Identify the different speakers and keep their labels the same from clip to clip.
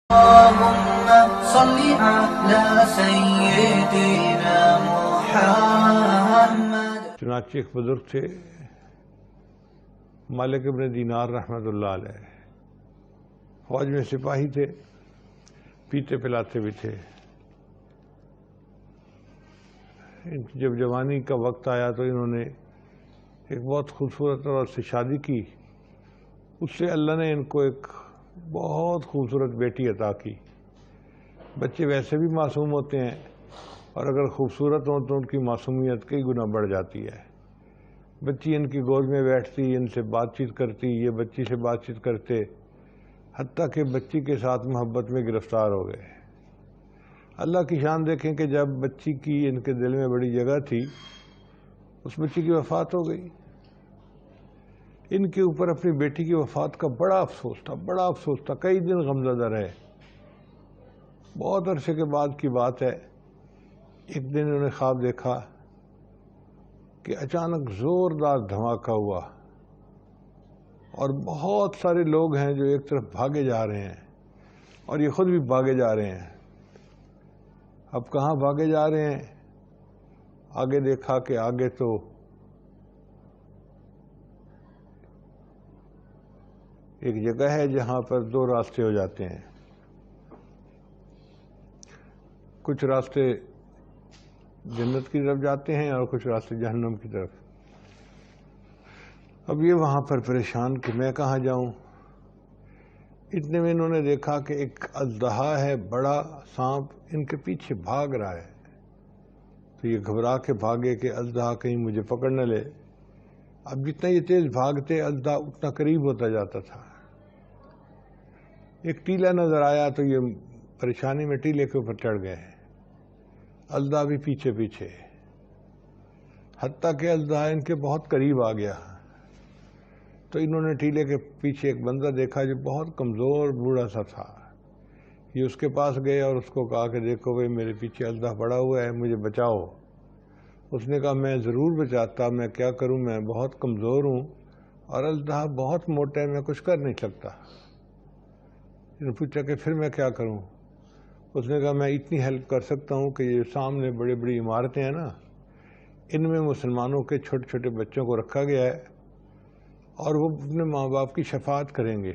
Speaker 1: اللهم صل على سيدنا محمد۔
Speaker 2: چنانچہ ایک بزرگ تھے مالک ابن دینار رحمۃ اللہ علیہ، فوج میں سپاہی تھے، پیتے پلاتے بھی تھے۔ جب جوانی کا وقت آیا تو انہوں نے ایک بہت خوبصورت عورت سے شادی کی، اس سے اللہ نے ان کو ایک بہت خوبصورت بیٹی عطا کی۔ بچے ویسے بھی معصوم ہوتے ہیں اور اگر خوبصورت ہوں تو ان کی معصومیت کئی گنا بڑھ جاتی ہے۔ بچی ان کی گود میں بیٹھتی، ان سے بات چیت کرتی، یہ بچی سے بات چیت کرتے، حتیٰ کہ بچی کے ساتھ محبت میں گرفتار ہو گئے۔ اللہ کی شان دیکھیں کہ جب بچی کی ان کے دل میں بڑی جگہ تھی، اس بچی کی وفات ہو گئی۔ ان کے اوپر اپنی بیٹی کی وفات کا بڑا افسوس تھا، کئی دن غمزدہ رہے۔ بہت عرصے کے بعد کی بات ہے، ایک دن انہوں نے خواب دیکھا کہ اچانک زوردار دھماکہ ہوا اور بہت سارے لوگ ہیں جو ایک طرف بھاگے جا رہے ہیں اور یہ خود بھی بھاگے جا رہے ہیں۔ اب کہاں بھاگے جا رہے ہیں؟ آگے دیکھا کہ آگے تو ایک جگہ ہے جہاں پر دو راستے ہو جاتے ہیں، کچھ راستے جنت کی طرف جاتے ہیں اور کچھ راستے جہنم کی طرف۔ اب یہ وہاں پر پریشان کہ میں کہاں جاؤں۔ اتنے میں انہوں نے دیکھا کہ ایک اژدہا ہے، بڑا سانپ ان کے پیچھے بھاگ رہا ہے، تو یہ گھبرا کے بھاگے کہ اژدہا کہیں مجھے پکڑ نہ لے۔ اب جتنا یہ تیز بھاگتے اژدہا اتنا قریب ہوتا جاتا تھا۔ ایک ٹیلا نظر آیا تو یہ پریشانی میں ٹیلے کے اوپر چڑھ گئے، اژدہا بھی پیچھے پیچھے، حتیٰ کہ اژدہا ان کے بہت قریب آ گیا تو انہوں نے ٹیلے کے پیچھے ایک بندہ دیکھا جو بہت کمزور بوڑھا سا تھا۔ یہ اس کے پاس گئے اور اس کو کہا کہ دیکھو بھائی میرے پیچھے اژدہا پڑا ہوا ہے، مجھے بچاؤ۔ اس نے کہا میں ضرور بچاتا، میں کیا کروں، میں بہت کمزور ہوں اور اژدہا بہت موٹا ہے، میں کچھ کر نہیں سکتا۔ انہوں نے پوچھا کہ پھر میں کیا کروں؟ اس نے کہا میں اتنی ہیلپ کر سکتا ہوں کہ یہ سامنے بڑی بڑی عمارتیں ہیں نا، ان میں مسلمانوں کے چھوٹے چھوٹے بچوں کو رکھا گیا ہے اور وہ اپنے ماں باپ کی شفاعت کریں گے۔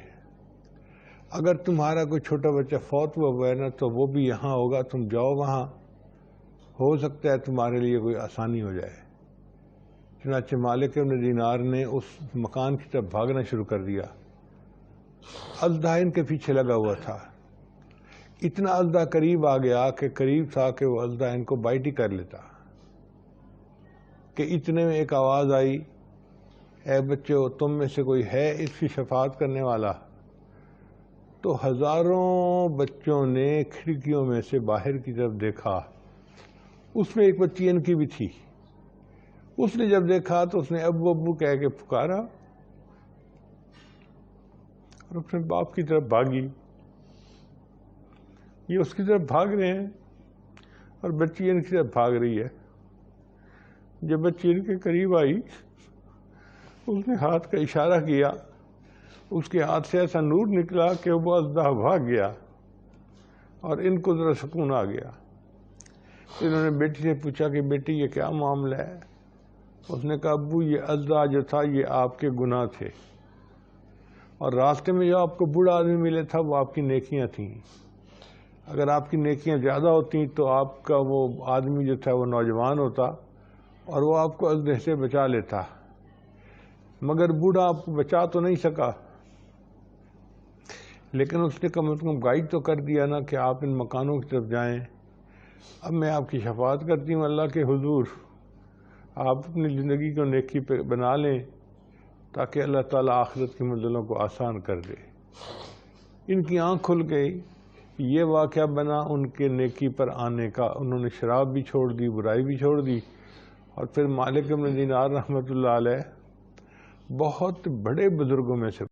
Speaker 2: اگر تمہارا کوئی چھوٹا بچہ فوت ہوا ہے نا تو وہ بھی یہاں ہوگا، تم جاؤ وہاں، ہو سکتا ہے تمہارے لیے کوئی آسانی ہو جائے۔ چنانچہ مالک ابن دینار نے اس مکان کی طرف بھاگنا شروع کر دیا۔ اژدہا ان کے پیچھے لگا ہوا تھا، اتنا اژدہا قریب آ گیا کہ قریب تھا کہ وہ اژدہا ان کو بائٹ ہی کر لیتا، کہ اتنے میں ایک آواز آئی، اے بچوں تم میں سے کوئی ہے اس کی شفاعت کرنے والا؟ تو ہزاروں بچوں نے کھڑکیوں میں سے باہر کی طرف دیکھا، اس میں ایک بچی ان کی بھی تھی۔ اس نے جب دیکھا تو اس نے ابو ابو کہہ کے پکارا اور اپنے باپ کی طرف بھاگی۔ یہ اس کی طرف بھاگ رہے ہیں اور بچی ان کی طرف بھاگ رہی ہے۔ جب بچی ان کے قریب آئی، اس نے ہاتھ کا اشارہ کیا، اس کے ہاتھ سے ایسا نور نکلا کہ وہ اژدہا بھاگ گیا اور ان کو ذرا سکون آ گیا۔ انہوں نے بیٹی سے پوچھا کہ بیٹی یہ کیا معاملہ ہے؟ اس نے کہا ابو یہ اژدہا جو تھا یہ آپ کے گناہ تھے، اور راستے میں جو آپ کو بوڑھا آدمی ملے تھا وہ آپ کی نیکیاں تھیں۔ اگر آپ کی نیکیاں زیادہ ہوتی تو آپ کا وہ آدمی جو تھا وہ نوجوان ہوتا اور وہ آپ کو اژدہے سے بچا لیتا، مگر بوڑھا آپ کو بچا تو نہیں سکا، لیکن اس نے کم از کم گائیڈ تو کر دیا نا کہ آپ ان مکانوں کی طرف جائیں۔ اب میں آپ کی شفاعت کرتی ہوں اللہ کے حضور، آپ اپنی زندگی کو نیکی پہ بنا لیں تاکہ اللہ تعالیٰ آخرت کی منزلوں کو آسان کر دے۔ ان کی آنکھ کھل گئی، یہ واقعہ بنا ان کے نیکی پر آنے کا۔ انہوں نے شراب بھی چھوڑ دی، برائی بھی چھوڑ دی، اور پھر مالک ابن دینار رحمۃ اللہ علیہ بہت بڑے بزرگوں میں سے